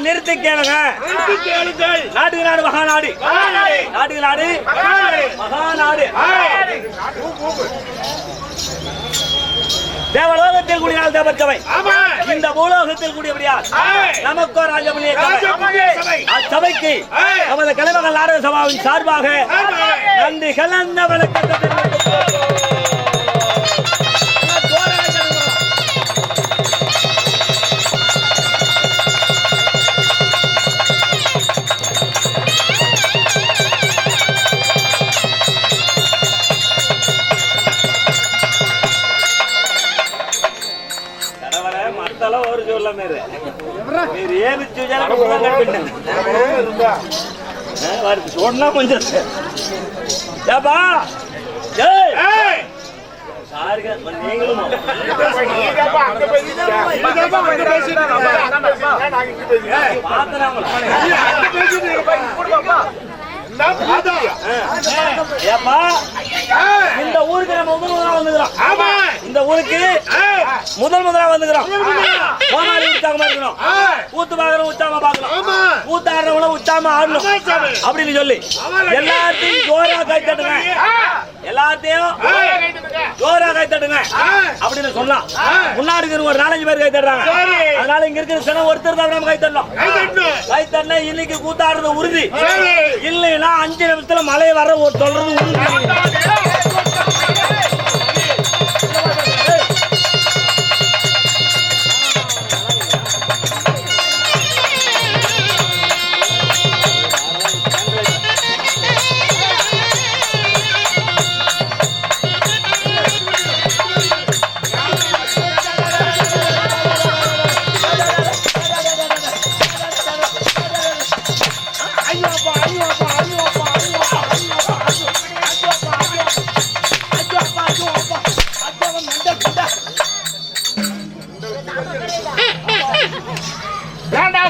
நிறுத்தி கேளுங்க. நாட்டுக்கு நாடு மகாநாடு, நாட்டுக்கு நாடு மகாநாடு. தேவலோகத்தில் கூடினால் தேவச்சபை, இந்த பூலோகத்தில் கூடியபடியால் நமக்கோ ராஜமணிய அச்சபைக்கு நமது கலைமகள் நாடக சபாவின் சார்பாக நன்றி கலந்த வணக்கத்தை. ஒரு சொல்ல மேரு ஏது சொன்னா கொஞ்சம் நீங்களும் இந்த ஊருக்கு நம்ம முதல் வந்துக்கிறோம். இந்த ஊருக்கு முதல் முதலா வந்துக்கிறோம். போனாலும் உற்சாகமா இருக்கணும், கூத்து பாக்குறோம் உற்சாகமா பாக்கணும், கூத்து ஆடுறவங்கள உற்சாகமா ஆடணும் அப்படின்னு சொல்லி எல்லாத்தையும் ஜோரா கை தட்டுங்க, எல்லாத்தையும் ஜோரா கை தட்டுங்க அப்படின்னு சொன்னா முன்னாடி இருக்கிற ஒரு 4-5 பேர் கை தட்டுறாங்க. அதனால இங்க இருக்கிற சில ஒருத்தர் தான் நம்ம கை தட்டணும். கை தட்டினா இன்னைக்கு கூத்தாடுறது உறுதி, இல்லைன்னா 5 நிமிஷத்துல மழை வர ஒரு சொல்றது உறுதி.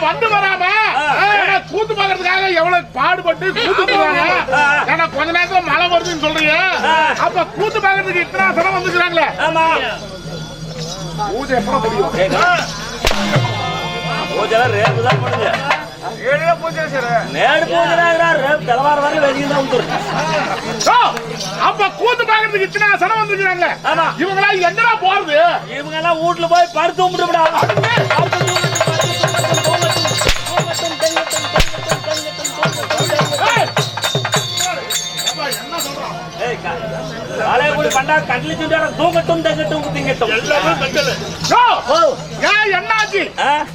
வந்து வராம கூத்து பாக்குறதுக்காக எவ்வளவு பாடுபட்டு கூத்து போறாங்க. ஏன்னா கொஞ்ச நேரத்துல மழை வருதுன்னு சொல்றீங்க, அப்ப கூத்து பாக்குறதுக்கு இத்தனை சனம் வந்துக்கிறாங்களே, பூஜை எப்ப முடியும்? பூஜை ரேப்பு தான் பண்ணுது, அப்ப கூத்து பாக்குறதுக்கு இத்தனை சனம் வந்துக்கிறாங்களே, இவங்களா எங்கடா போறது? இவங்க எல்லாம் வீட்டுல போய் படுத்து கும்பிட்டு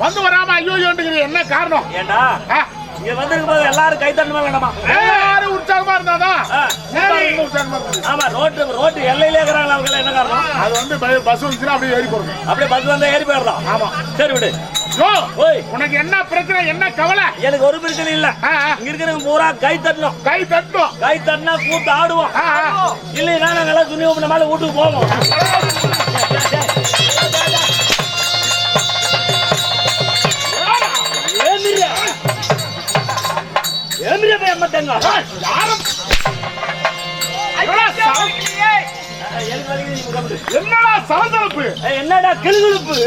வந்து வராம ஐயோ என்ன காரணம்? ஏண்டா இங்க வந்திருக்கும் போது எல்லாரும் கை தட்டணுமா வேண்டாமா? எல்லாரும் உற்சாகமா இருந்தாதான். ஆமா, ரோட்டு எல்லையிலே இருக்கிறாங்க. அவங்க என்ன காரணம்? அது வந்து பஸ் வந்துச்சுன்னா அப்படியே ஏறி போறது, அப்படியே பஸ் வந்தா ஏறி போயிடலாம். ஆமா, சரி விடு. உனக்கு என்ன பிரச்சனை, என்ன கவலை? எனக்கு ஒரு பிரச்சனை இல்ல. இங்க இருக்கிறவங்க பூரா கை தட்டணும், கை தட்டணும். கை தட்டினா கூத்து ஆடுவோம், இல்லைன்னா நாங்க எல்லாம் துணி ஓப்பன மேல வீட்டுக்கு போவோம். என்னடா சலசலப்பு, என்னடா கிளுகிழுப்பு?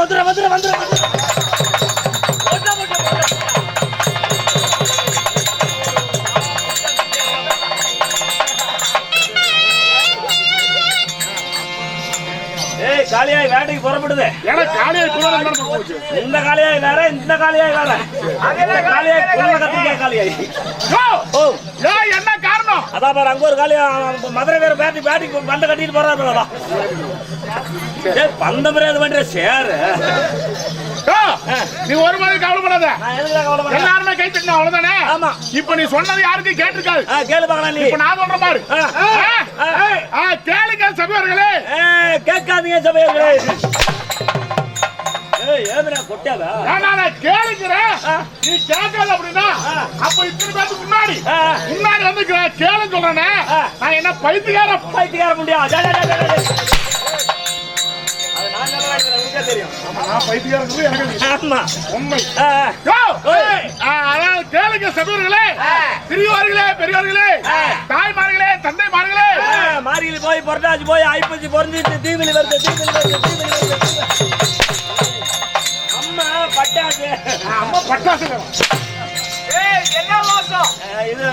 வந்துடுற வந்துடுற வந்துடுற காளியாய் வேட்டைக்கு புறப்படுது. இந்த காளியாய் வேற, இந்த காளியாய் வேற. காளியாய் கத்திரிக்காய் காளியாய். என்ன காரணம்? அதான் பாரு, அங்க ஒரு காளியா மதுரை வேற பேட்டிக்கு பண்டை கட்டிட்டு போறாரு. பந்தம் பண்ற சேரு. நீ ஒரு மாதிரி கவலைப்படாத, எல்லாருமே கை தட்டணும், அவ்வளவுதானே? ஆமா. இப்ப நீ சொன்னது யாருக்கு கேட்டிருக்காது? கேளு பாக்கலாம். நீ இப்ப நான் சொல்ற மாதிரி கேளுங்க சபையர்களே. கேட்காதீங்க சபையர்களே. கேளுக்கிறேன், நீ கேட்கல அப்படின்னா அப்ப இத்தனை பேருக்கு முன்னாடி வந்து கேளு சொல்றேனே, நான் என்ன பைத்தியக்கார முடியாது. தெரியும், நான் பைத்தியக்காரன் எனக்கு உண்மை. கேளுங்க சபையர்களே, சிறியோர்களே, பெரியோர்களே, தாய்மார்களே, தந்தைமார்களே. மார்கழி போய் புரட்டாசி போய் ஐப்பசி பொறிஞ்சிட்டு தீவிலி வருது, தீவிலி வருது. அம்மா பட்டாசு, அம்மா பட்டாசு என்ன மோசம் இது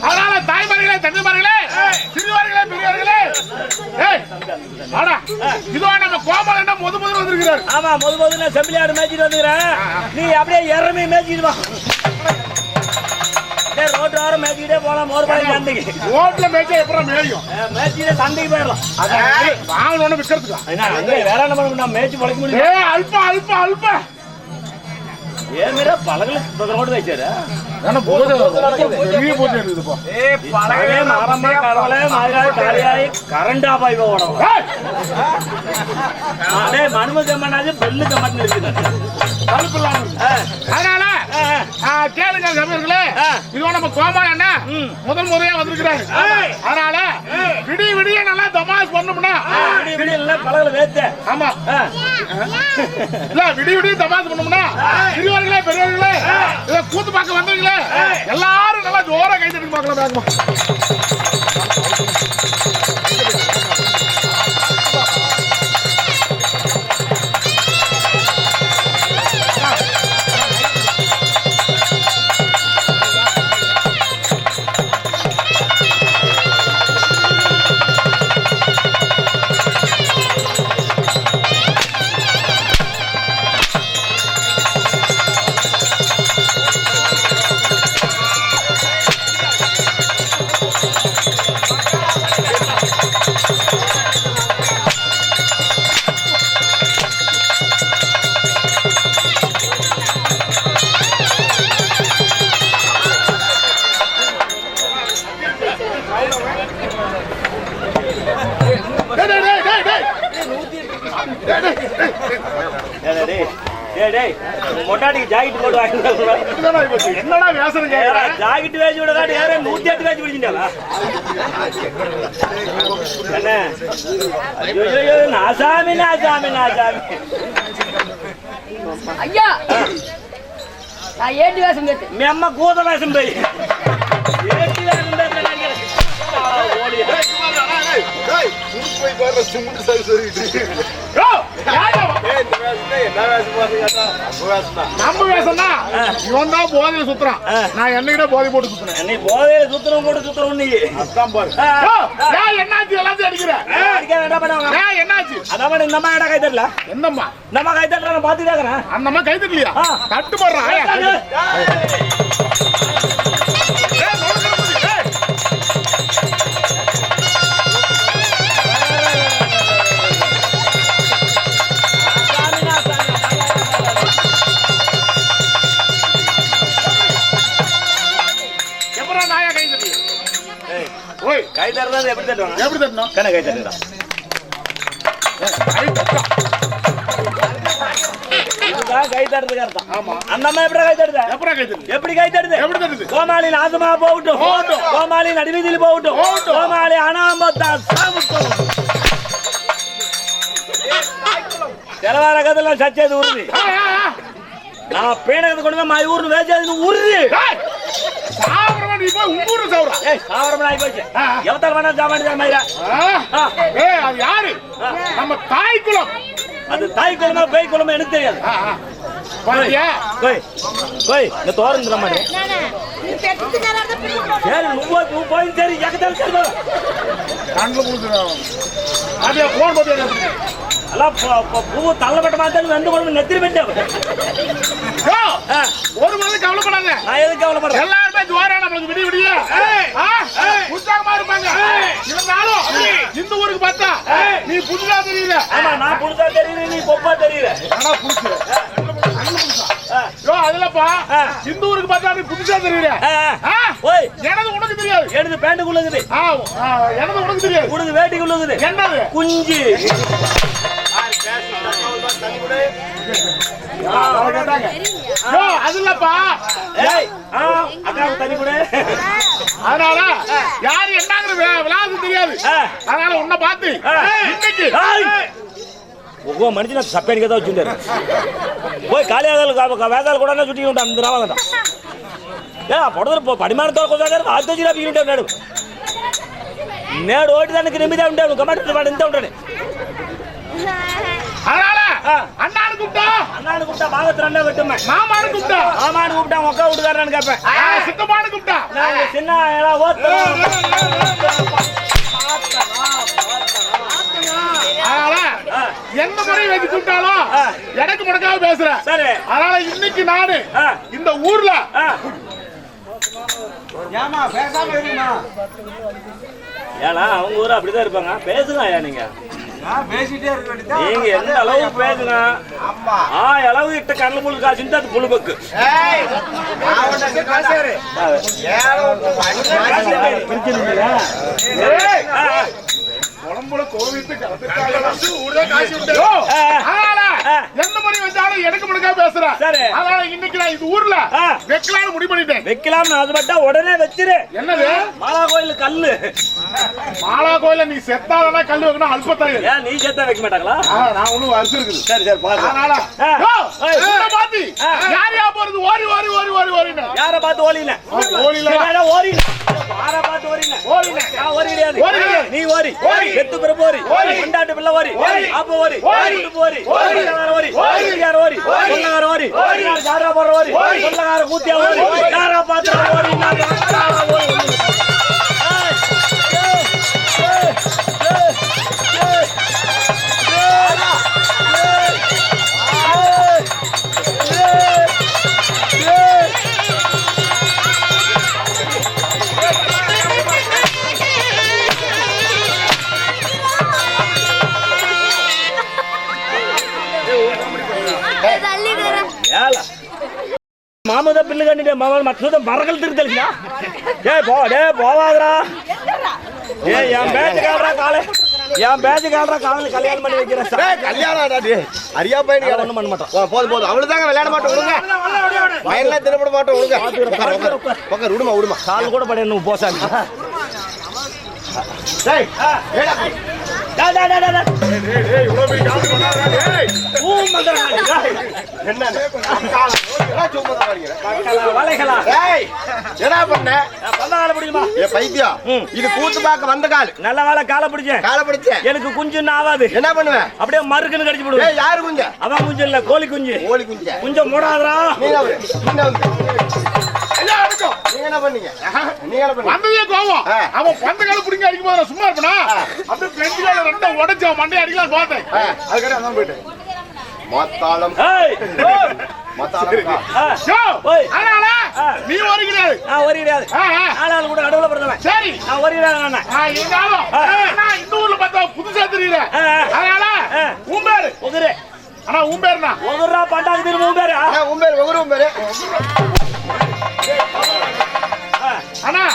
அதனால தாய்மார்களே, தந்தைமார்களே, சிறியோர்களே, பெரியோர்களே, இதோ நம்ம கோபாலன் முதல் வந்திருக்கிறார். ஆமா, முதல்ல செம்பிலியாடு மேய்ச்சிட்டு வந்துக்கிறேன். நீ அப்படியே இறமே மேய்ச்சிட்டு வா. ரோட்டு வாரம் மேய்ச்சிக்கிட்டே போலாம். ஒரு பாய் சந்தைக்கு ரோட்ல மேய்ச்சா எப்பறம் மேயும், மேய்ச்சிட்டு சந்தைக்கு போயிடலாம். வாங்கணும்னு விற்கிறதுக்கா வேற என்ன பண்ண மேய்ச்சி பழக்க முடியும். அல்பா அல்பா அல்பா ஏமேரா பழகல ரோடு வச்சாரு. கரண்டா பாய் ஓடும். மனும கம்மனாச்சு பெல்லு கம்மட்டு இருக்குது. அதனால கேளுங்க சபையர்களே, இதோ நம்ம கோபாலன் முதல் முறையா வந்திருக்கிறாரு. அதனால விடிய விடிய நல்லா தமாஷ் பண்ணோம்னா பழகல வேத்த. ஆமா இல்ல, விடிய விடிய தமாஷ் பண்ணோம்னா சிறியவர்களே, பெரியவர்களே, இத கூத்து பார்க்க வந்தீங்களே எல்லாரும் நல்லா ஜோரா கை தட்டி பார்க்கலாம். மொட்டாட்டிக்கு ஜாக்கெட் போட்டு வாங்கி என்னடா வேசனம் ஜாக்கெட் வேச்சு விட காட்டி யாரும் 108 வேச்சு பிடிச்சிட்டாளா என்ன? ஐயோ நாசாமி நாசாமி நாசாமி. ஐயா நான் ஏட்டு வேஷம் கேட்டு మీ అమ్మ కూత వేషం పోయి ఏటి వేషం ఓడి நம்ம வேஷம்னா இவன் தான் போதையில சுத்துறான். நான் என்னைக்கிட்ட போதை போட்டு சுத்துறேன். நீ போதையில சுத்துறோம் போட்டு சுத்துறோம். நீ அதான் பாரு. என்னாச்சு எல்லாத்தையும் அடிக்கிறேன். என்ன பண்ணுவாங்க? என்னாச்சு? அதான் இந்த அம்மா கை தட்டல. எந்தம்மா? நம்ம கை தட்டல, நான் பாத்துட்டே இருக்கிறேன். அந்த அம்மா கை தட்டலையா? தட்டு போடுறான். கை தட்டுறது எப்படி தட்டுவாங்க? எப்படி தட்டணும்? கண்ண கை தட்டுதான். கை தட்டுறதுக்கு அர்த்தம். ஆமா. அந்த அம்மா எப்படி கை தட்டுது? எப்படி கை தட்டுது? கோமாளி நாசமா போகட்டும், கோமாளி நடுவீதியில் போகட்டும், கோமாளி அனாமத்தா சாமுத்தம். తెలవార కదలా చచ్చేది ఊరిది. నా పేడగది కొడుగా మా ఊరిని వేసేది నువ్వు ఊరిది. சாவரமன் ஆயிப்போச்சு. எவத்தால் வேணா ஜாமான் மைரா. அது யாரு? நம்ம தாய் குலம். அது தாய் குலமா பேய் குலமா எனக்கு தெரியாது. இந்த தோரந்துற மாதிரி சரி నువ్వు పోయి సరి ఎక్కడలు సరి கண்ணுல புடிச்சறோம். அப்படியே போன் போட்டு అలా పువ్వు తల్లబెట్ట మాత్రం రెండు కూడా నెత్తిరి పెట్టావు. ஒரு மணி கவலைப்படாத. நான் எதுக்கு கவலைப்படுறேன்? எல்லாருமே ஜோரா நமக்கு விடிய விடிய உற்சாகமா இருப்பாங்க. இருந்தாலும் இந்த ஊருக்கு பார்த்தா நீ புதுசா தெரியல. ஆமா, நான் புதுசா தெரியல, நீ பொப்பா தெரியல. ஆனா புதுசு அதுலப்பா இந்த ஊருக்கு பார்த்தா நீ புதுசா தெரியல. எனது உனக்கு தெரியாது. எனது பேண்டுக்குள்ளது. எனது உனக்கு தெரியாது. உனது வேட்டிக்குள்ளது. என்னது? குஞ்சு. அதுலப்பா தனி கூட. அதனால யாரு என்னங்கிற விளாது தெரியாது. அதனால உன்னை பார்த்து இன்னைக்கு ஒவ்வொரு மனுஷன் சப்பேனிக்க தான் வச்சுட்டாரு. போய் காலியாக வேதாள் கூட சுட்டி விட்டான் அந்த ராவதான் ஏன் பொடத்துல படிமானத்தோட கொஞ்சம் ஆத்து வச்சு பிக்கிட்டு நேடு நேடு ஓட்டி தானுக்கு நிம்மதியாக உண்டு கமாட்டி இந்த உண்டானே. அதனால அண்ணானு கூப்பிட்டா பாகத்துல அண்ணா வெட்டுமே. மாமானு கூப்பிட்டா மொக்கா விட்டுக்காரன்னு கேட்பேன். சித்தப்பானு கூப்பிட்டா சின்ன எந்த முறையை வச்சு கூப்பிட்டாலும் எனக்கு முடக்காம பேசுறேன். சரி. அதனால இன்னைக்கு நானு இந்த ஊர்ல ஏன்னா அவங்க ஊர் அப்படிதான் இருப்பாங்க. பேசுங்க ஐயா நீங்க நீங்க எந்த அளவுக்கு பேசுங்க. அளவு இட்ட கடல புழு காசுன்னு அது புழுபக்கு உடம்புல கோவித்து எந்த முறை வந்தாலும் எனக்கு முடக்கா பேசுறேன். அதனால இன்னைக்கு நான் இந்த ஊர்ல வைக்கலாம்னு முடிவு பண்ணிட்டேன். வைக்கலாம்னு அது மட்டும் உடனே வச்சிரு. என்னது? மாலா கோயில் கல்லு. மாலா கோயில நீ செத்தாதானே கல் வைக்கணும். அல்பத்தாய் ஏன் நீ செத்தா வைக்க மாட்டாங்களா? நான் ஒண்ணு வருஷம் இருக்குது. சரி சரி பாத்து. அதனால பாத்தி யாரையா போறது ஓரி ஓரி ஓரி ஓரி ஓரின யார பார்த்து ஓலின ஓலில ஓரின யார பார்த்து ஓரின ஓரின நான் ஓரி கிடையாது. நீ ஓரி செத்து பிற போரி கொண்டாட்டு பிள்ளை ஓரி அப்ப ஓரி போரி கொல்லகார ஓரி யார ஓரி கொல்லகார ஓரி யாரா போற ஓரி கொல்லகார கூத்தியா ஓரி யாரா பார்த்து ஓரி நான் ஓரி மாமத பில்லு கண்டிட்டு மற்ற மரங்கள் திருத்தலியா போவாதரா என் பேச்சு காடுறா காலை என் பேச்சு காடுறா காலையில் கல்யாணம் பண்ணி வைக்கிறேன். கல்யாணம் அரியா பையன் ஒன்றும் பண்ண மாட்டோம். போதும் அவ்வளவுதாங்க விளையாட மாட்டோம். விடுங்க வயல்லாம் திருப்பட மாட்டோம். விடுங்க விடுமா கால் கூட படையணும் போசாமி. என்ன பண்ண பைத்தியம்? இது கூத்து பார்க்க வந்த கால். நல்ல வேலை காலை பிடிச்சேன். காலை பிடிச்சேன். எனக்கு குஞ்சுன்னு ஆகாது. என்ன பண்ணுவேன்? அப்படியே மறுக்குன்னு கடிச்சு விடுவேன். யாரு குஞ்ச? அவன் குஞ்சு இல்ல, கோழி குஞ்சு. கோழி குஞ்ச குஞ்சம் மூடாதரா. என்ன பண்ணீங்க? வந்ததே கோவம். அவன் பந்த கால புடிங்க அடிக்கும் போது சும்மா இருப்பனா? அப்படியே ஃப்ரெண்ட் கால ரெண்ட உடைச்சு மண்டை அடிக்கலாம் பார்த்தேன். அதுக்கே அதான் போயிட்டேன். மத்தாளம் அதனால நீ ஓரிக்கிறாரு. நான் ஓரிக்கிறாரு. ஆளாள் கூட நடுவுல பிறந்தவன். சரி நான் ஓரிக்கிறாரு. இருந்தாலும் இந்த ஊர்ல பார்த்தா புதுசா தெரியல. அதனால உன் பேரு ஒகுரு. ஆனா உன் பேருனா ஒகுரா பண்டாக்கு திரும்ப உன் பேரு. உன் பேரு ஒகுரு. உன் பேரு அண்ணா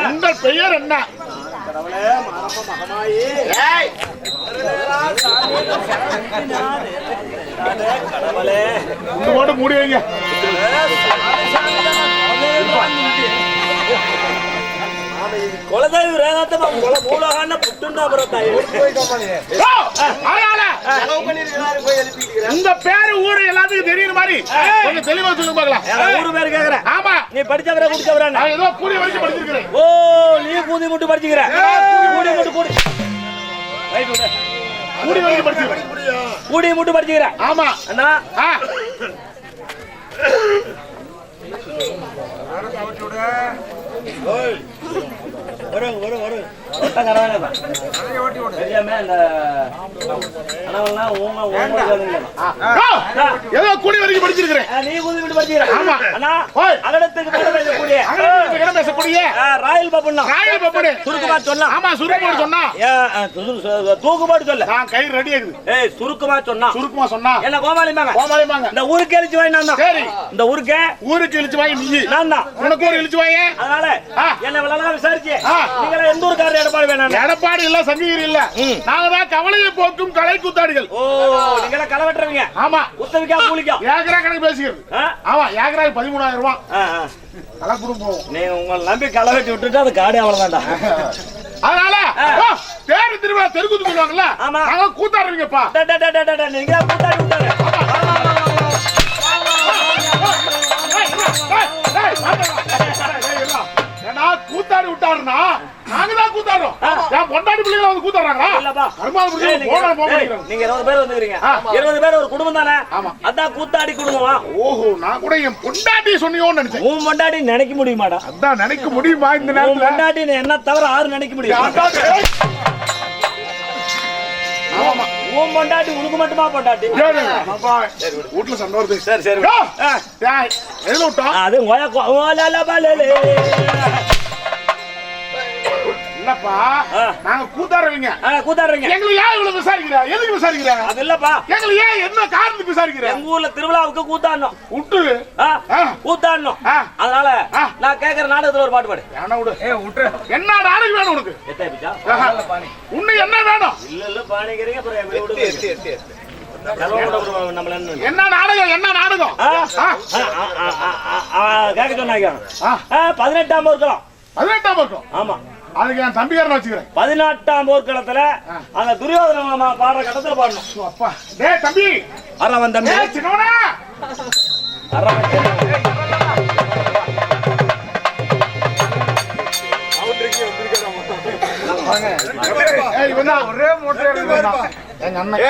உங்கள் பெயர் என்ன? கடவுளே மாரப்ப மகமாயி. கடவுளே உங்க போட்டு மூடி வைங்க. குலதெய்வ ரேகாத்தமா மூலகான புட்டுண்டா பரத்தாய். உங்க பேரு ஊரு எல்லாத்துக்கும் தெரியுற மாதிரி கொஞ்சம் தெளிவா சொல்லுங்க பார்க்கலாம். ஊரு பேரு கேக்குறேன். ஆமா நீ படிச்சவரா குடிச்சவரா? நான் ஏதோ கூடி வரைக்கும் படிச்சிருக்கேன். ஓ நீ கூதி முட்டு படிச்சிக்கிற. கூடி முட்டு கூடி ரைட் விடு. கூடி வரைக்கும் படிச்சிருக்கேன். கூடி முட்டு படிச்சிக்கிற. ஆமா அண்ணா ஏதோ கூடி வரைக்கும் படிச்சிருக்கிறேன். நீ கூதி முட்டு படிச்சிக்கிற. ஆமா அண்ணா அகடத்துக்கு மேல பேசக்கூடிய ராயல் பப்புன்னா ராயல் பப்புனே சுருக்குமா சொன்னா. ஆமா சுருக்குமா சொன்னா. தூக்குமாட்டு சொல்ல. நான் கை ரெடி ஆகுது. ஏய் சுருக்குமா சொன்னா. சுருக்குமா சொன்னா. என்ன கோமாளிமாங்க? கோமாளிமாங்க. இந்த ஊருக்கு எழுச்சி வாங்கி நான் தான். சரி இந்த ஊருக்கு இழுச்சு வாங்கி நீ நான் தான். உனக்கு ஒரு இழுச்சு வாங்க. அதனால என்ன விளங்க விசாரிச்சு நீங்க எந்த ஊருக்காரர் எடப்பாடி வேணாம்? எடப்பாடி இல்ல சங்ககிரி இல்ல. நாங்க தான் கவலையை போக்கும் கலை கூத்தாடிகள். ஓ நீங்க களை வெட்டுறவங்க. ஆமா உத்தவிக்கா கூலிக்கா ஏக்கரா கணக்கு பேசிக்கிறது. ஆமா ஏக்கரா 13,000 ரூபாய். கலை குடும்பம் போவோம். நீங்க உங்களை நம்பி களை வெட்டி விட்டுட்டு அது காடே அவ்வளவுதான்டா. அதனால பேரு திருவிழா ஊர்ல தெருக்கூத்து சொல்லுவாங்கல்ல, ஆமா. நாங்க கூத்தாடுவீங்கப்பா. நீங்க தான் கூத்தாடி விட்டாரு. ஏன்னா கூத்தாடி விட்டாருன்னா நாங்க தான் கூத்தாடுறோம். என் பொண்டாட்டி பிள்ளைங்க வந்து கூத்தாடுறாங்களா? இல்லப்பா. கருமாதி பிள்ளைங்க போன போக நீங்க 20 பேர் வந்துக்கிறீங்க. 20 பேர் ஒரு குடும்பம் தானே? ஆமா. அதான் கூத்தாடி குடும்பமா? ஓஹோ, நான் கூட என் பொண்டாட்டி சொன்னியோன்னு நினைச்சேன். உன் பொண்டாட்டி நினைக்க முடியுமாடா? அதான் நினைக்க முடியுமா இந்த உன் நேரத்துல? பொண்டாட்டி என்ன தவிர யாரும் நினைக்க முடியும்? ஆமா, உன் பொண்டாட்டி உனக்கு மட்டுமா பொண்டாட்டி? வீட்டுல சண்டை வருது. சரி சரி. எதுல விட்டோம்? அது இல்லப்பா, நாங்க கூத்தாடுறவங்க. கூத்தாடுறீங்க. எங்களை ஏன் இவ்வளவு விசாரிக்கிறா? எதுக்கு விசாரிக்கிறாங்க? அது இல்லப்பா. எங்களை ஏன் என்ன காரணத்துக்கு விசாரிக்கிறேன்? எங்க ஊர்ல திருவிழாவுக்கு கூத்தாடணும். விட்டு கூத்தாடணும். அதனால நான் கேக்குற நாடகத்துல ஒரு பாட்டு பாடு. என்ன நாடகம் வேணும் உனக்கு? உன்னை என்ன வேணும்? இல்ல பாணிக்கிறீங்க. என்ன நாடகம்? என்ன நாடகம் கேட்க சொன்னாங்க. 18ஆம் போர்க்களம். 18ஆம் போர்க்களம். ஆமா, அதுக்கு என் தம்பிக்காரன் வச்சுக்கிறேன். 18ஆம் போர்க்களத்துல அந்த துரியோதன பாடுற கட்டத்துல பாடணும். அப்பா, டேய் தம்பி, அரவன் தம்பி, சின்னவனா ஒரே மூட்டை எங்க அண்ணன்.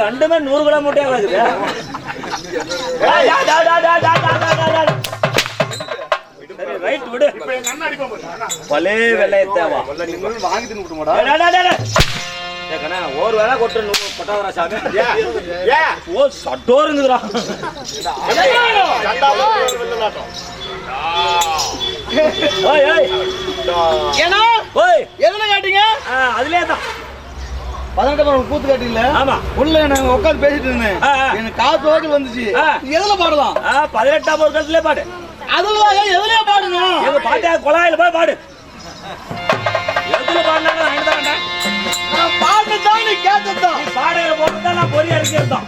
ரெண்டுமே 100 கிலோ மூட்டையா இருக்குது. ரைட் விடு. இப்ப எங்க அண்ணன் அடிப்பான் பாரு. பலே வெள்ளைய தேவா வாங்கி தின்னு விட்டுமாடா. ஒரு வேலை கொட்டு கொட்டாதரா சாமி. ஓ சட்டோருங்குதுடா. ஏன்னா ஓய் எதுல காட்டீங்க? அதுலயே தான் 18 கூத்து காட்டீங்கல? ஆமா. உள்ள நாங்க உட்கார்ந்து பேசிட்டு இருந்தேன். எனக்கு காசு வாக்கு வந்துச்சு. எதுல பாடலாம்? 18ஆம் போர்க்களத்திலே பாடு. அதுல எதுலயே பாடுங்க? எங்க பாட்டியா குழாயில போய் பாடு. எதுல பாடினாலும் நான் எழுத நான் பாட்டுதான் நீ கேட்டதான். பாடையில போட்டுதான் நான் பொறி அடிக்கிறதான்.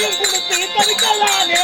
குடையும் கொடுத்து தவிக்கலானே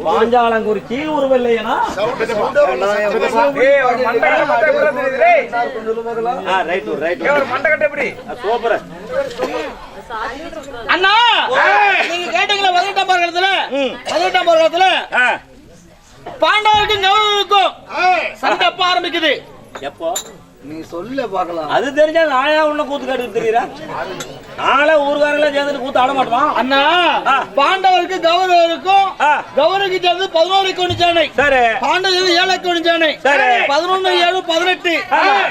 பாஞ்சாலங்குறிச்சி ஒரு வெள்ளையனா அண்ணா நீங்க கேட்டீங்களா 18ஆம் பருவத்துல பாண்டவருக்கும் கௌரவருக்கும் சண்டை எப்ப ஆரம்பிக்குது? எப்போ நீ சொல்ல பாக்கலாம். அது தெரிஞ்சா நாயா உன்ன கூத்து காட்டு தெரியுறா? நாளை ஊர்காரெல்லாம் சேர்ந்து கூத்து ஆட மாட்டோம். அண்ணா பாண்டவருக்கு கௌரவருக்கும் கௌரவருக்கு சேர்ந்து 11 கோடி சேனை. சரி. பாண்டவருக்கு 7 கோடி சேனை. சரி. 11 7 18.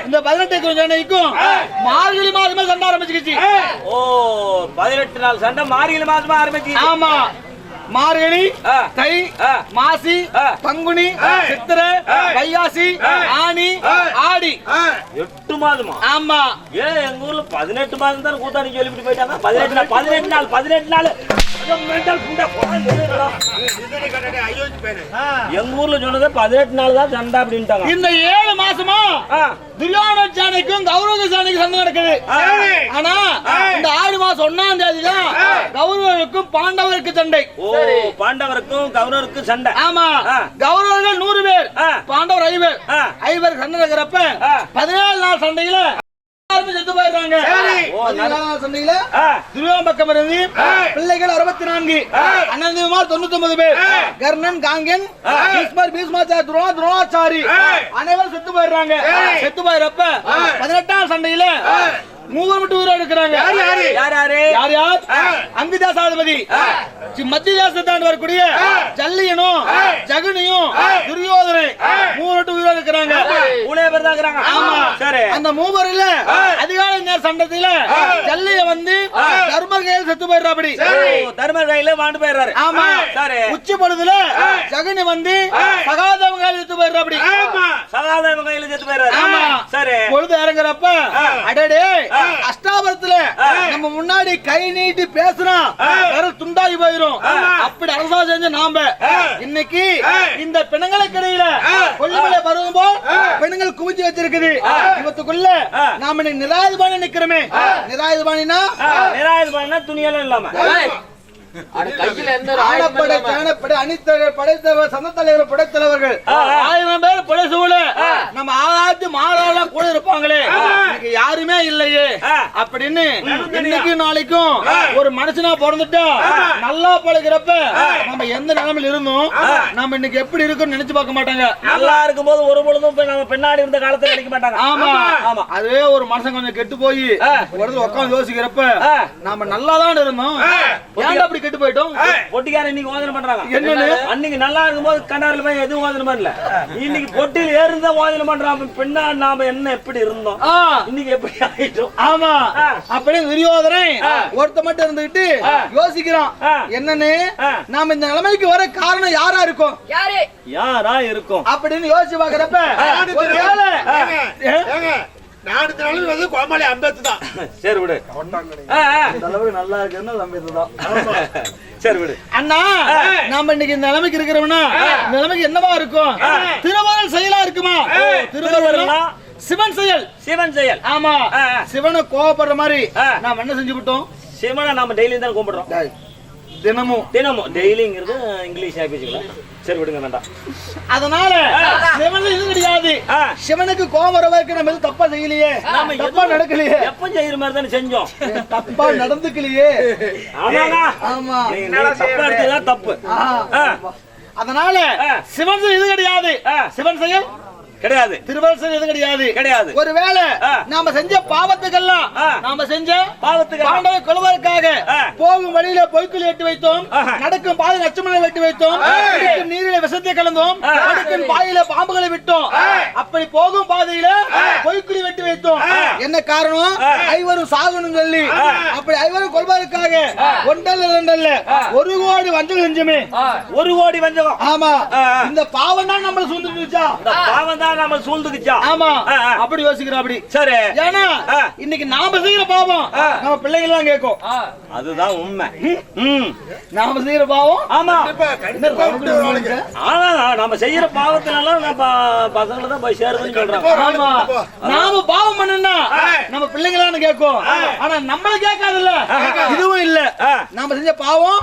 இந்த 18 கோடி சேனைக்கும் மார்கழி மாதமே சண்டை ஆரம்பிச்சிருச்சு. ஓ 18 நாள் சண்டை மார்கழி மாதமா ஆரம்பிச்சு. ஆமா. மார்கழி, தை, மாசி, பங்குனி, சித்திரை, வைகாசி, ஆனி, ஆடி 8 மாதமா? ஆமா. ஏன் எங்க ஊர்ல 18 மாதம் தான் கூத்தாடி சொல்லிட்டு போயிட்டாங்க. 18 நாள் எங்க ஊர்ல சொன்னது 18 நாள் தான் சண்டை அப்படின்ட்டாங்க. இந்த 7 மாசமா துரியோதன சேனைக்கும் கௌரவ சேனைக்கும் சண்டை நடக்குது. ஆனா இந்த ஆடி மாசம் 1ஆம் தேதி தான் கௌரவருக்கும் பாண்டவருக்கு சண்டை. ஓ பாண்டவருக்கும் கௌரவருக்கும் சண்டை. ஆமா. கௌரவர்கள் 100 பேர், பாண்டவர் 5 பேர். 5 பேர் சண்டை நடக்கிறப்ப 17 நாள் சண்டையில செத்து போயிடுறாங்க. 17 நாள் சண்டையில துரியோதன பக்கம் இருந்து பிள்ளைகள் 64, அண்ணன்மார் 99 பேர், கர்ணன், காங்கன், பீஷ்மாச்சாரி, துரோணாச்சாரி அனைவரும் செத்து போயிடுறாங்க. செத்து போயிடறப்ப 18ஆம் சண்டையில 3 மட்டும் உயிரோடு இருக்கிறாங்க. யார்? அங்குதாசாதிபதி, மத்திய தேசத்தாண்டு வரக்கூடிய ஜல்லியனும் ஜகுனியும் துரியோதனை 3 மட்டும் உயிரோடு இருக்கிறாங்க. 3 பேர் தான் இருக்கிறாங்க. ஆமா. சரி. அந்த 3 பேர்ல அதிகாலை நேர சண்டத்துல ஜல்லிய வந்து தர்மர் கையில செத்து போயிடுறாப்படி. தர்மர் கையில வாண்டு போயிடுறாரு. ஆமா. சரி. உச்சி பொழுதுல ஜகுனி வந்து சகாதேவன் கையில செத்து போயிடுற அப்படி. சகாதேவன் இவன் கையில செத்து போயிடுறாரு. ஆமா. சரி. பொழுது இறங்குறப்ப அடடே அஷ்டாபரத்துல நம்ம முன்னாடி கை நீட்டி பேசுனா விரல் துண்டாகி போயிரும். அப்படி அரசா செஞ்ச நாம இன்னைக்கு இந்த பிணங்களுக்கு இடையில கொல்லிமலை பருவம் பெண்கள் குவிச்சு வச்சிருக்குது. இவத்துக்குள்ள நாம இன்னைக்கு நிராயுதபாணி நிக்கிறோமே. நிராயுதபாணினா துணியெல்லாம் இல்லாம ஆடப்படை சேனப்படை படைத்தலைவர் சந்தத்தலைவர் படைத்தலைவர்கள் 1000 பேர் படைசூழ நம்ம ஆகாத்து மாறாலாம் கூட இருப்பாங்களே, இன்னைக்கு யாருமே இல்லையே அப்படின்னு இன்னைக்கும் நாளைக்கும் ஒரு மனுஷனா பிறந்துட்டா நல்லா பழகிறப்ப நம்ம எந்த நிலைமையில இருந்தோம் நம்ம இன்னைக்கு எப்படி இருக்குன்னு நினைச்சு பார்க்க மாட்டாங்க. நல்லா இருக்கும் போது ஒரு பொழுதும் நம்ம பின்னாடி இருந்த காலத்துல நினைக்க மாட்டாங்க. ஆமா ஆமா. அதுவே ஒரு மனுஷன் கொஞ்சம் கெட்டு போய் உட்காந்து யோசிக்கிறப்ப நாம நல்லாதான் இருந்தோம், ஏன்டா அப்படி கெட்டு போயிட்டோம். பொட்டிக்கார இன்னைக்கு ஓதனை பண்றாங்க. என்னன்னு அன்னைக்கு நல்லா இருக்கும்போது கண்டாரில போய் எதுவும் ஓதனை பண்ணல. இன்னைக்கு பொட்டியில் ஏறுந்தா ஓதனை பண்றாங்க. பின்னாடி நாம என்ன எப்படி இருந்தோம் இன்னைக்கு எப்படி ஆயிட்டோம். ஆமா அப்படியே துரியோதனை ஒருத்த மட்டும் இருந்துகிட்டு யோசிக்கிறான் என்னன்னு நாம இந்த நிலைமைக்கு வர காரணம் யாரா இருக்கும் யாரா இருக்கும் அப்படின்னு யோசிச்சு பாக்குறப்ப கோமாளி அம்பேத்து தான். சரி விடு. நல்லா இருக்குன்னு அம்பேத்து தான். சரி விடு. அண்ணா நாம இன்னைக்கு இந்த நிலைமைக்கு இருக்கிறோம்னா நிலைமைக்கு என்னவா இருக்கும்? திருவருள் செயலா இருக்குமா? திருவருள்னா சிவன் செயல். சிவன் செயல். ஆமா. சிவனை கோபப்படுற மாதிரி நாம என்ன செஞ்சு விட்டோம்? சிவனை நாம டெய்லி தான் கும்பிடுறோம். தினமும் டெய்லிங்கிறது இங்கிலீஷ் ஆபிச்சுக்கலாம். சரி விடுங்க வேண்டாம். அதனால சிவன் இது கிடையாது. சிவனுக்கு கோபம் வர வரைக்கும் நம்ம எதுவும் தப்பா செய்யலையே, தப்பா நடக்கலையே. எப்ப செய்யற மாதிரி தானே செஞ்சோம், தப்பா நடந்துக்கலையே. ஆமா தப்பா எடுத்ததுதான் தப்பு. அதனால சிவன் இது கிடையாது. சிவன் செயல் கிடையாது. திருவருள் எது கிடையாது கிடையாது. ஒருவேளை நாம செஞ்ச பாவத்துக்கெல்லாம் நாம செஞ்ச பாவத்துக்கு பாண்டவ கொள்வதற்காக போகும் வழியில பொய்க்குள் வெட்டி வைத்தோம், நடக்கும் பாதை நச்சுமலை வெட்டி வைத்தோம், நீரில விஷத்தை கலந்தோம், அடுக்கும் பாயில பாம்புகளை விட்டோம், அப்படி போகும் பாதையில பொய்க்குழி வெட்டி வைத்தோம். என்ன காரணம்? ஐவரும் சாகணும் சொல்லி அப்படி ஐவரும் கொள்வதற்காக ஒன்றல்ல இரண்டல்ல 1 கோடி வஞ்சகம் செஞ்சோமே. 1 கோடி வஞ்சகம். ஆமா. இந்த பாவம் தான் நம்மள சூழ்ந்துடுச்சா? பாவம் தான் நம்ம சூழ்ந்துக்குச்சா? ஆமா. அப்படி யோசிக்கிறோம் அப்படி. சரி. ஏன்னா இன்னைக்கு நாம செய்யற பாவம் நம்ம பிள்ளைங்க எல்லாம் கேட்கும். அதுதான் உண்மை. நாம செய்யற பாவம் ஆமா நம்ம செய்யற பாவத்தினால நம்ம பசங்களை தான் போய் சேருதுன்னு சொல்றாங்க. ஆமா. நாம பாவம் பண்ணா நம்ம பிள்ளைங்க எல்லாம் கேட்கும். ஆனா நம்மள கேட்காதுல்ல. இதுவும் இல்ல. நாம செஞ்ச பாவம்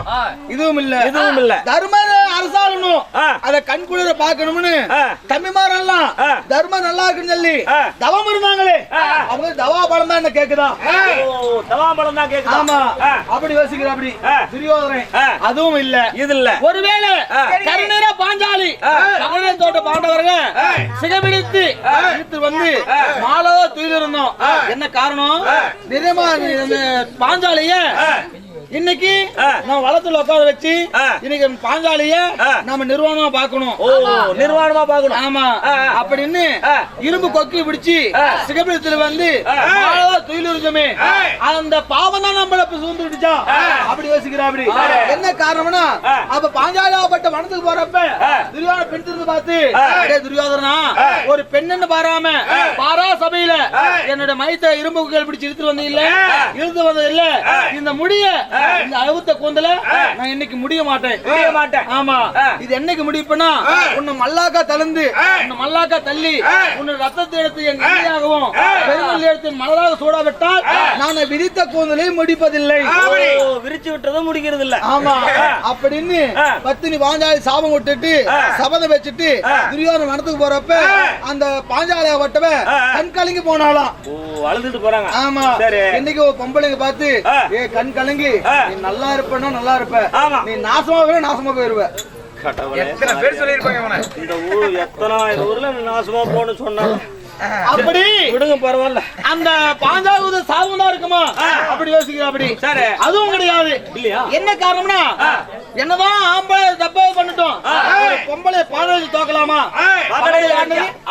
இதுவும் இல்ல. இதுவும் இல்ல. தர்ம அரசாளனும் அத கண்குளிர பாக்கணும்னு தம்பிமாரெல்லாம் தர்மம் நல்லா இருக்குன்னு சொல்லி தவம் இருந்தாங்களே, அவங்க தவா பழம் தான் என்ன கேக்குதா? தவா பழம் தான் கேக்குதா? ஆமா. அப்படி யோசிக்கிற அப்படி துரியோதனை அதுவும் இல்ல. இது இல்ல. ஒருவேளை கருணீர பாஞ்சாலி கருணை தோட்ட பாண்டவர்கள் சிகபிடித்து இழுத்து வந்து மாலவ துயில் இருந்தோம். என்ன காரணம்? நிறைய பாஞ்சாலிய இன்னைக்கு நம்ம வளத்துல உட்கார வச்சு இன்னைக்கு பாஞ்சாலிய நம்ம நிர்வாணமா பாக்கணும். நிர்வாணமா பாக்கணும். ஆமா. அப்படின்னு இரும்பு கொக்கி பிடிச்சு சிகபிடத்துல வந்து துயில் இருந்தோமே, அந்த பாவம் தான் நம்மள சூழ்ந்து விட்டுச்சா? அப்படி யோசிக்கிறா. அப்படி என்ன காரணம்னா அப்ப பாஞ்சாலியாப்பட்ட வனத்துக்கு போறப்ப துரியோதன பெண் திருந்து பார்த்து துரியோதனா ஒரு பெண்ணு பாராம பாரா சபையில என்னோட மைத்த இரும்பு கொக்கிகள் பிடிச்சு இழுத்து வந்தது இல்ல, இழுத்து வந்தது இல்ல, இந்த முடிய இந்த அழுத்த கூந்தல நான் இன்னைக்கு முடிய மாட்டேன். ஆமா. இது என்னைக்கு முடிப்பனா உன்னை மல்லாக்கா தளர்ந்து உன்னை மல்லாக்கா தள்ளி உன்னை ரத்தத்தை எடுத்து என் கையாகவும் பெருங்கல் எடுத்து மலராக சூடா விட்டால் நான் விரித்த கூந்தலை முடிப்பதில்லை. விரிச்சு விட்டதும் முடிக்கிறது இல்ல. ஆமா. அப்படின்னு பத்தினி பாஞ்சாலி சாபம் விட்டுட்டு சபதம் வச்சுட்டு துரியோதன வனத்துக்கு போறப்ப அந்த பாஞ்சாலியா வட்டவ கண் கலங்கி போனாலாம். அழுதுட்டு போறாங்க. ஆமா. இன்னைக்கு பொம்பளைங்க பார்த்து ஏ கண் கலங்கி நீ நல்லா இருப்பனா நல்லா இருப்ப, நீ நாசமா போயிருவ. எத்தனை பேர் சொல்லிருப்பாங்க இந்த ஊர் எத்தனை ஊர்ல நாசமா போன்னு சொன்னாலும் அப்படி விடுங்க பரவாயில்ல. அந்த பாஞ்சாவது சாபம் தான் இருக்குமா? அப்படி யோசிக்கிற. அப்படி சரி. அதுவும் கிடையாது. இல்லையா? என்ன காரணம்னா என்னதான் ஆம்பளை தப்பா பண்ணிட்டோம், பொம்பளை பாடல் தோக்கலாமா?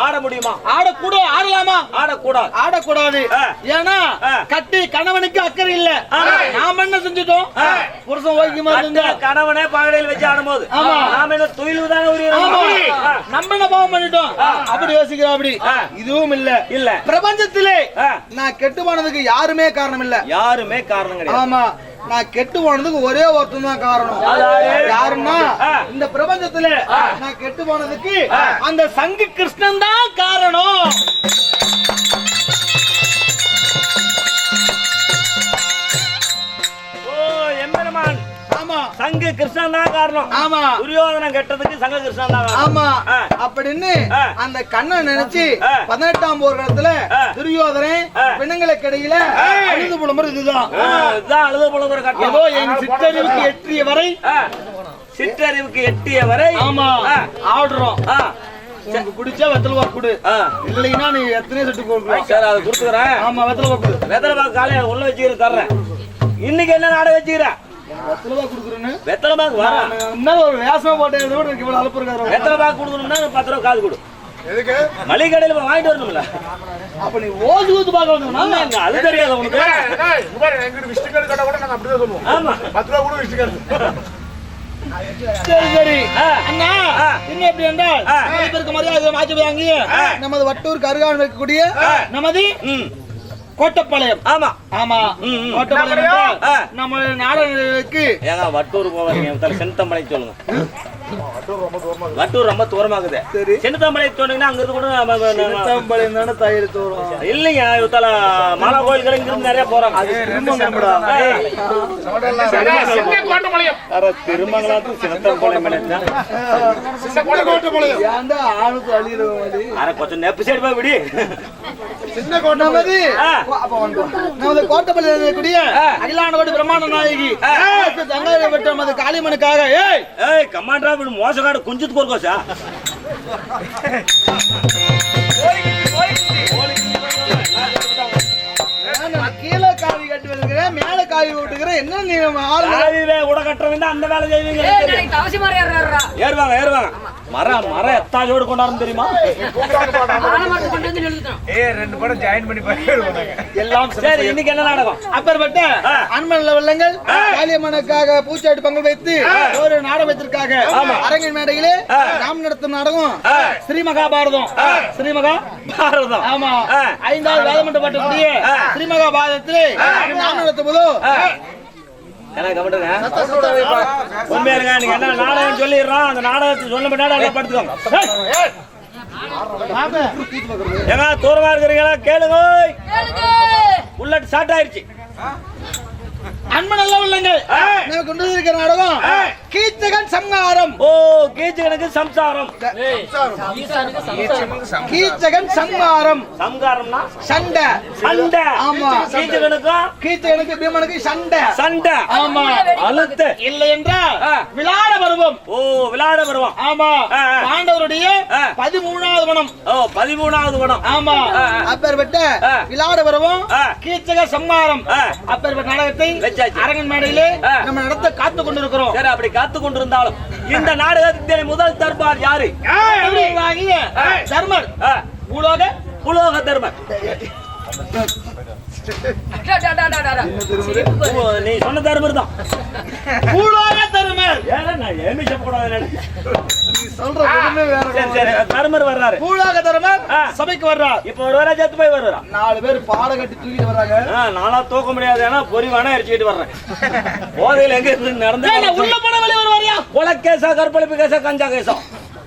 ஆட முடியுமா? ஆடலாமா? ஆடக்கூடாது. ஏன்னா கட்டி கணவனுக்கு அக்கறை இல்ல. நாம என்ன செஞ்சுட்டோம்? புருஷன் ஓய்க்குமா இருந்தா கணவனே பகடையில் வச்சு ஆடும்போது நாம என்ன தொழில் தானே. நம்ம என்ன பாவம் பண்ணிட்டோம்? அப்படி யோசிக்கிறோம். அப்படி இதுவும் இல்ல பிரபஞ்சத்திலே நான் கெட்டு போனதுக்கு யாருமே காரணம் இல்ல. யாருமே காரணம் கிடையாது. ஆமா, நான் கெட்டு போனதுக்கு ஒரே ஒருத்தன் தான் காரணம். யாருன்னா இந்த பிரபஞ்சத்துல நான் கெட்டு போனதுக்கு அந்த சங்கு கிருஷ்ணன் தான் காரணம். சங்கு கிருஷ்ணன் தான் காரணம். ஆமா, துரியோதனன் கெட்டதுக்கு சங்க கிருஷ்ணன் தான் காரணம். ஆமா அப்படின்னு அந்த கண்ணன் நினைச்சு 18ஆம் போர்க்களத்துல துரியோதனன் பிணங்களுக்கு இடையில அழுது புலம்புறது இதுதான். அழுது புலம்புற கட்டம். ஏதோ என் சிற்றறிவுக்கு எட்டிய வரை ஆமா ஆடுறோம். உனக்கு பிடிச்சா வெத்தலை பாக்கு கொடு, இல்லைன்னா நீ எத்தனை செட்டு கொடுக்கலாம். சரி, அதை கொடுத்துக்கிறேன். ஆமா, வெத்தலை பாக்கு கொடு. வெத்தலை பாக்கு காலையில உள்ள வச்சுக்கிறேன், தர்றேன். இன்னைக்கு என்ன நாடகம் வச்சுக்கிறேன்? வெத்தலை பாக்கு கொடுக்குறேன்னு வெத்தலை பாக்கு வர ஒரு வேஷமா போட்டது கூட எனக்கு இவ்வளவு அலுப்பு இருக்காரு. வெத்தலை பாக்கு கொடுக்கணும்னா 10 ரூபா காசு கொடு. எதுக்கு? மளிகை கடையில வாங்கிட்டு வரணும்ல. அப்ப நீ ஓசி ஊத்து பாக்க வந்து அது தெரியாது உனக்கு. ஆமா, 10 ரூபா கூட விசிட் கார்டு. சரி சரி அண்ணா, என்ன எப்படி என்றால் பேருக்கு மரியாதை மாற்றி வாங்கி நமது வட்டூர் கருகான் இருக்கக்கூடிய நமது கோட்டப்பாளையம். ஆமா ஆமா, கோட்டப்பாளையம் நம்ம நாடகத்துக்கு ஏங்க வட்டூர் போவாதீங்க, செந்தமலை சொல்லுங்க. வட்டூர் ரொம்ப தூரமாகுது. செந்தமலை சொன்னீங்கன்னா அங்க இருந்து கூட செந்தமலையம் தானே தயிர் தூரம் இல்லைங்க. இவத்தால மாலா கோயில்கள் இங்க இருந்து நிறைய போறாங்க. திருமங்கலத்து சின்னத்தம்பாளையம் கொஞ்சம் நெப்பு சைடு போய் விடி. சின்ன கோட்டை நமது கோட்டப்பள்ளியில் இருக்கக்கூடிய அகிலாண்டகோடி பிரம்மாண்ட நாயகி தங்காய பெற்ற நமது காளிமனுக்காக ஏய் கமாண்டரா விடு மோசக்காடு குஞ்சுத்து கோர்க்கோசா. கீழே காவி கட்டி வருகிறேன், மேல காவி விட்டுக்கிறேன். என்ன நீ கூட கட்டுறவங்க அந்த வேலை செய்வீங்க. ஏறுவாங்க ஏறுவாங்க. மரம் எத்தாஜோடு கொண்டாடும் தெரியுமா? எல்லாம் சரி. இன்னைக்கு என்ன நாடகம்? அப்பேற்பட்ட அன்பன் வெள்ளங்கள் காளியம்மனுக்காக பூச்சாட்டு பங்கு வைத்து ஒரு நாடகத்திற்காக அரங்கின் மேடையிலே நாம் நடத்தும் நாடகம் ஸ்ரீ மகாபாரதம். ஸ்ரீ மகாபாரதம் ஆமா, 5வது வேதம் பண்ணப்பட்டக்கூடிய ஸ்ரீ மகாபாரதத்திலே நாம் நடத்தும் போது உண்மையா நீங்க என்ன நாடகம் சொல்லிடுறோம். அந்த நாடகத்தை சொல்ல நாடகம் படுத்துக்கோங்க. ஏங்க தூரமா இருக்கிறீங்களா? கேளுங்க. புல்லட் ஸ்டார்ட் ஆயிருச்சு. அன்பு நல்ல உள்ளங்கள் நான் கொண்டு இருக்கிற நாடகம் கீச்சகன் சம்ஹாரம். ஓ, கீச்சகனுக்கு சம்சாரம். கீச்சகன் சம்ஹாரம். சம்ஹாரம்னா சண்டை. சண்டை. ஆமா, கீச்சகனுக்கு பீமனுக்கு சண்டை. சண்டை. ஆமா, அழுத்து இல்லை என்றால் விளையாட பருவம். ஓ, விளையாட பருவம். ஆமா, பாண்டவருடைய 13வது வனம். ஓ, 13வது வனம். ஆமா, அப்பேற்பட்ட விளையாட பருவம் கீச்சக சம்ஹாரம். அப்பேற்பட்ட நாடகத்தை அரங்கன் மேடையிலே நம்ம நடத்த காத்து கொண்டிருக்கிறோம். சரி, அப்படி காத்து கொண்டிருந்தாலும் இந்த நாடகத்தின் முதல் தர்பார் யாரு? தர்மர். பூலோக தர்மர். நீ சொன்ன தர்மர் தான். பூலோக தர்மர். தர்மர் வர்றாரு. பூலோக தர்மர் சபைக்கு வர்றார். இப்ப ஒரு சேர்த்து போய் வர்றா. 4 பேர் பாட கட்டி தூக்கிட்டு வர்றாங்க. நாளா தூக்க முடியாது, ஏன்னா பொறிவானா எரிச்சுட்டு வர்றேன். போதையில எங்க இருந்து நடந்து உள்ள போன வழி வருவாரியா? கொலை கேசா, கற்பழிப்பு கேசா, கஞ்சா கேசா,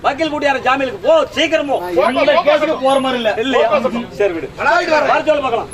வக்கீல் கூட்டியார ஜாமீனுக்கு போ, சீக்கிரமோ. கேஸுக்கு போற மாதிரி இல்ல. இல்லையா? சரி விடு, வர சொல்லு பார்க்கலாம்.